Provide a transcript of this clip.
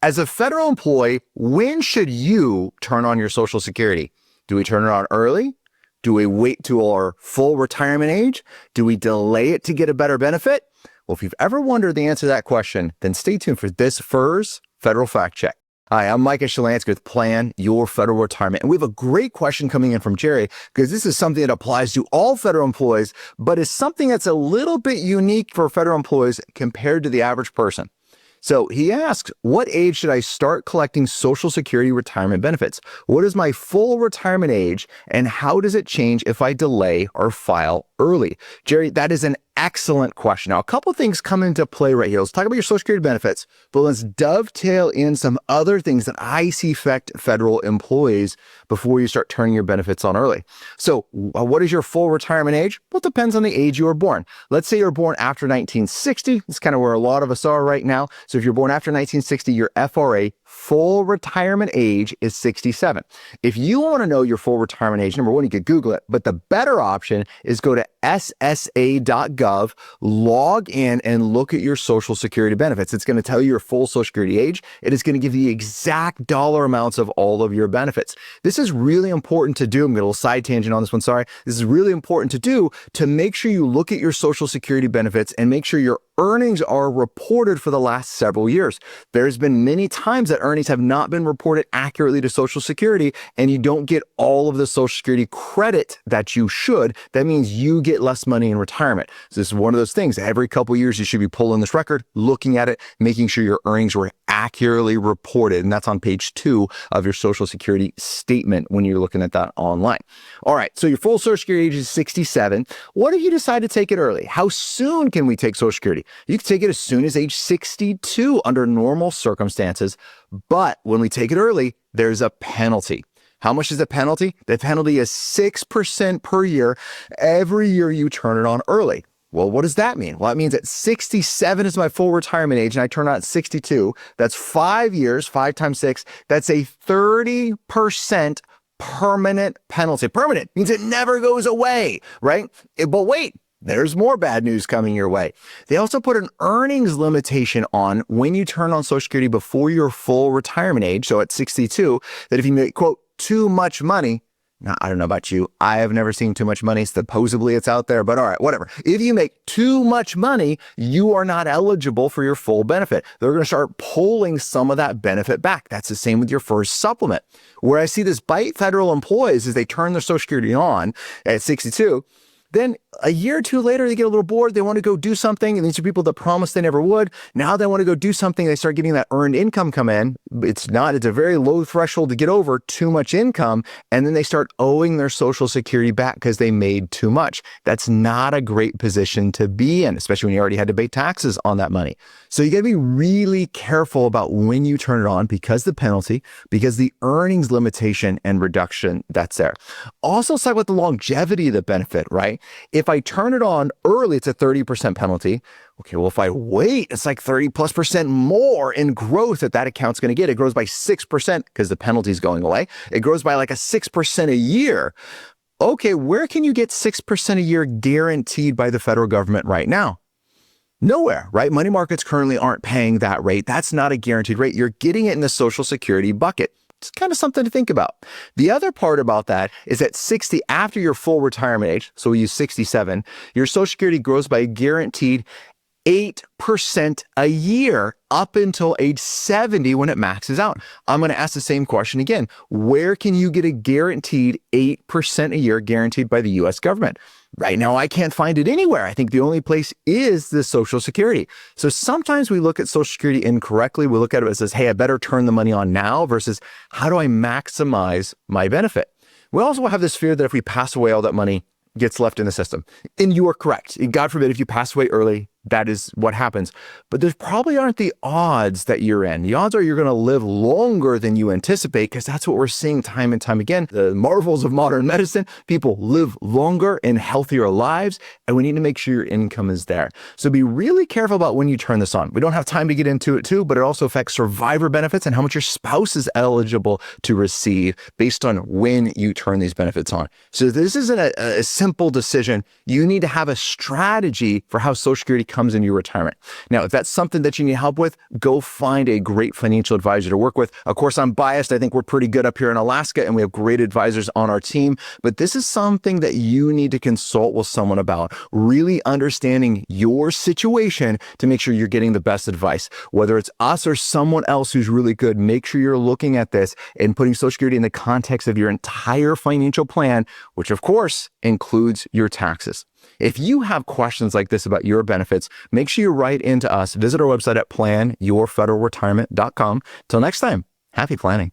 As a federal employee, when should you turn on your Social Security? Do we turn it on early? Do we wait to our full retirement age? Do we delay it to get a better benefit? Well, if you've ever wondered the answer to that question, then stay tuned for this FERS Federal Fact Check. Hi, I'm Micah with Plan Your Federal Retirement. And we have a great question coming in from Jerry, because this is something that applies to all federal employees, but is something that's a little bit unique for federal employees compared to the average person. So he asks, what age should I start collecting Social Security retirement benefits? What is my full retirement age, and how does it change if I delay or file early? Jerry, that is an excellent question. Now, a couple things come into play right here. Let's talk about your Social Security benefits, but let's dovetail in some other things that I see affect federal employees before you start turning your benefits on early. So what is your full retirement age? Well, it depends on the age you were born. Let's say you're born after 1960. That's kind of where a lot of us are right now. So if you're born after 1960, your FRA full retirement age is 67. If you want to know your full retirement age, number one, you could Google it, but the better option is go to ssa.gov, log in, and look at your Social Security benefits. It's going to tell you your full Social Security age. It is going to give you the exact dollar amounts of all of your benefits. This is really important to do. I'm going to a little side tangent on this one, sorry. This is really important to do to make sure you look at your Social Security benefits and make sure your earnings are reported for the last several years. There's been many times that earnings have not been reported accurately to Social Security, and you don't get all of the Social Security credit that you should. That means you get less money in retirement. So this is one of those things. Every couple of years, you should be pulling this record, looking at it, making sure your earnings were accurately reported. And that's on page 2 of your Social Security statement when you're looking at that online. All right, so your full Social Security age is 67. What if you decide to take it early? How soon can we take Social Security? You can take it as soon as age 62 under normal circumstances, but when we take it early, there's a penalty. How much is the penalty? The penalty is 6% per year every year you turn it on early. Well, what does that mean? Well, it means that 67 is my full retirement age and I turn on at 62. That's 5 years, 5 times 6. That's a 30% permanent penalty. Permanent means it never goes away, right? But wait. There's more bad news coming your way. They also put an earnings limitation on when you turn on Social Security before your full retirement age, so at 62, that if you make, quote, too much money, now, I don't know about you, I have never seen too much money, supposedly it's out there, but all right, whatever. If you make too much money, you are not eligible for your full benefit. They're going to start pulling some of that benefit back. That's the same with your FERS supplement. Where I see this bite federal employees is they turn their Social Security on at 62, then a year or two later, they get a little bored. They want to go do something. And these are people that promised they never would. Now they want to go do something. They start getting that earned income come in. It's a very low threshold to get over, too much income. And then they start owing their Social Security back because they made too much. That's not a great position to be in, especially when you already had to pay taxes on that money. So you got to be really careful about when you turn it on because the penalty, because the earnings limitation and reduction that's there. Also, let's talk about the longevity of the benefit, right? If I turn it on early, it's a 30% penalty. Okay, well, if I wait, it's like 30+% more in growth that account's going to get. It grows by 6% because the penalty is going away. It grows by like a 6% a year. Okay, where can you get 6% a year guaranteed by the federal government right now? Nowhere, right? Money markets currently aren't paying that rate. That's not a guaranteed rate. You're getting it in the Social Security bucket. It's kind of something to think about. The other part about that is at 60, after your full retirement age, so we use 67, your Social Security grows by a guaranteed 8% a year up until age 70 when it maxes out. I'm going to ask the same question again. Where can you get a guaranteed 8% a year guaranteed by the U.S. government? Right now, I can't find it anywhere. I think the only place is the Social Security. So sometimes we look at Social Security incorrectly. We look at it as, hey, I better turn the money on now versus how do I maximize my benefit? We also have this fear that if we pass away, all that money gets left in the system. And you are correct. God forbid if you pass away early, that is what happens. But there probably aren't the odds that you're in. The odds are you're going to live longer than you anticipate, because that's what we're seeing time and time again. The marvels of modern medicine, people live longer and healthier lives, and we need to make sure your income is there. So be really careful about when you turn this on. We don't have time to get into it too, but it also affects survivor benefits and how much your spouse is eligible to receive based on when you turn these benefits on. So this isn't a simple decision. You need to have a strategy for how Social Security comes into your retirement. Now, if that's something that you need help with, go find a great financial advisor to work with. Of course, I'm biased. I think we're pretty good up here in Alaska and we have great advisors on our team, but this is something that you need to consult with someone about, really understanding your situation to make sure you're getting the best advice. Whether it's us or someone else who's really good, make sure you're looking at this and putting Social Security in the context of your entire financial plan, which of course includes your taxes. If you have questions like this about your benefits, make sure you write into us. Visit our website at planyourfederalretirement.com. Till next time, happy planning.